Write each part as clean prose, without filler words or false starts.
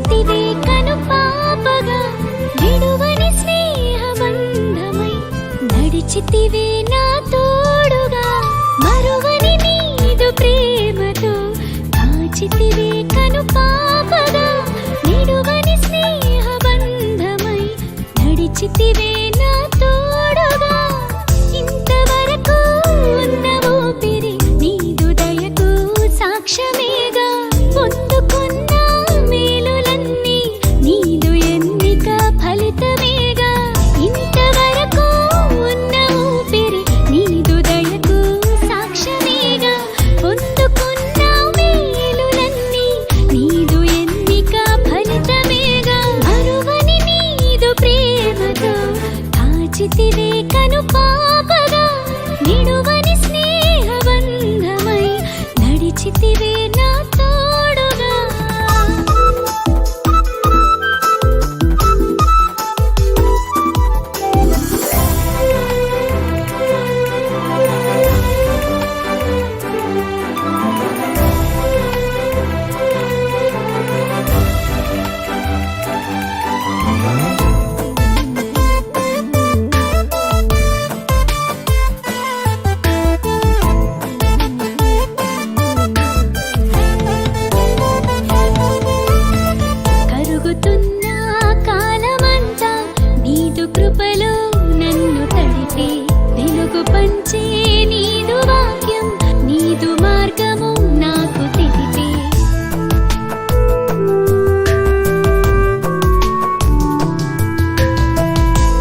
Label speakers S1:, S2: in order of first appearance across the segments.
S1: దాచితివే కను పాపగా విడువని స్నేహబంధమై నడిచితివే నా తోడుగా మరువని నీదు ప్రేమతో దాచితివే కను పాపగా విడువని స్నేహబంధమై నడిచితివే నా తోడుగా ఇంతవరకు ఉన్న ఊపిరి నీదు దయకు సాక్ష్యమేగా పొందుకున్న మేలులన్నీ నీదు ఎన్నిక ఫలితమేగా ఇంతవరకు ఉన్న ఊపిరి నీదు దయకు సాక్ష్యమేగా పొందుకున్న మేలులన్నీ నీదు ఎన్నిక ఫలితమేగా మరువని నీదు ప్రేమతో దాచితివే కను పాపగా నిడువని స్నేహబంధమై నడిచితివే నా తోడుగా కరుగుతున్న కాలమంతా నీదు కృపలో నన్ను తడిపే వెలుగు పంచే నీదు వాక్యం నీదు మార్గము నాకు తెలిపే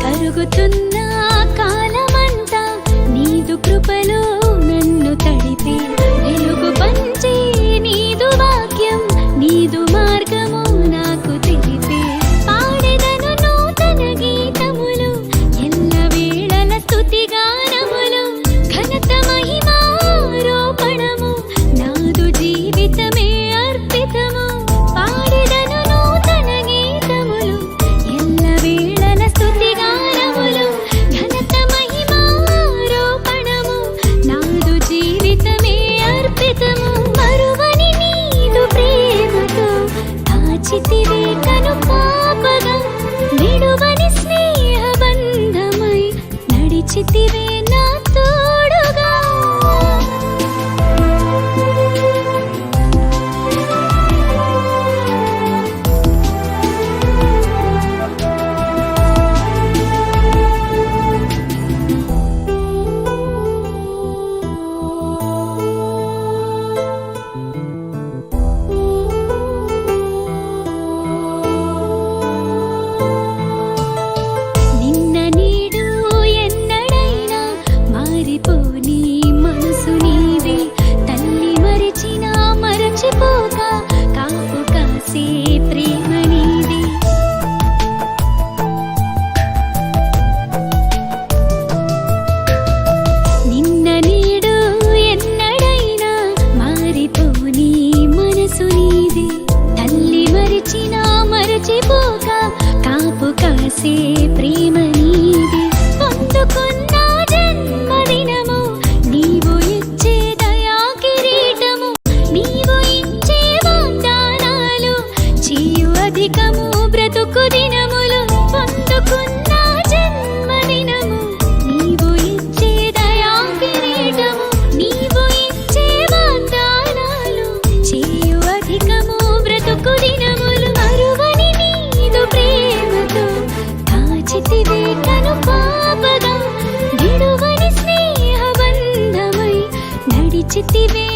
S1: కరుగుతున్న కాలమంతా నీదు కృపలో నన్ను తడిపే వెలుగు పంచే నీదు వాక్యం నీదు మార్గము నాకు తెలిపే పాడెదను నూతన గీతములు ఎల్లవేళల స్తుతిగానములు ఘనత మహిమారోపణము నాదు జీవితమే అర్పితము పాడెదను నూతన గీతములు ఎల్లవేళల స్తుతిగానములు ఘనత మహిమారోపణము నాదు జీవితమే అర్పితము మరువని నీదు ప్రేమతో దాచితివే కను పాపగా విడువని స్నేహబంధమై నడిచితివే నా తోడుగా నిన్న నీడు ఎన్నడైనా మారిపోని మనసు నీవే తల్లి మరిచినా మరచిపోక కాపు కాసే ప్రేమ నీవే నిన్న నీడు ఎన్నడైనా మారిపోని మనసు నీవే తల్లి మరిచినా మరచిపోక కాపు కాసే ప్రేమ నీవే పొందుకున్న జన్మదినము నీవు ఇచ్చే దయా కిరీటము నీవు ఇచ్చే వాగ్దానాలు చేయు అధికము బ్రతుకు దినములు పొందుకున్న జన్మదినము నీవు ఇచ్చే దయా కిరీటము నీవు ఇచ్చే వాగ్దానాలు చేయు అధికము బ్రతుకు దినములు మరువని నీదు ప్రేమతో దాచితివే కను పాపగా విడువని స్నేహబంధమై నడిచితివే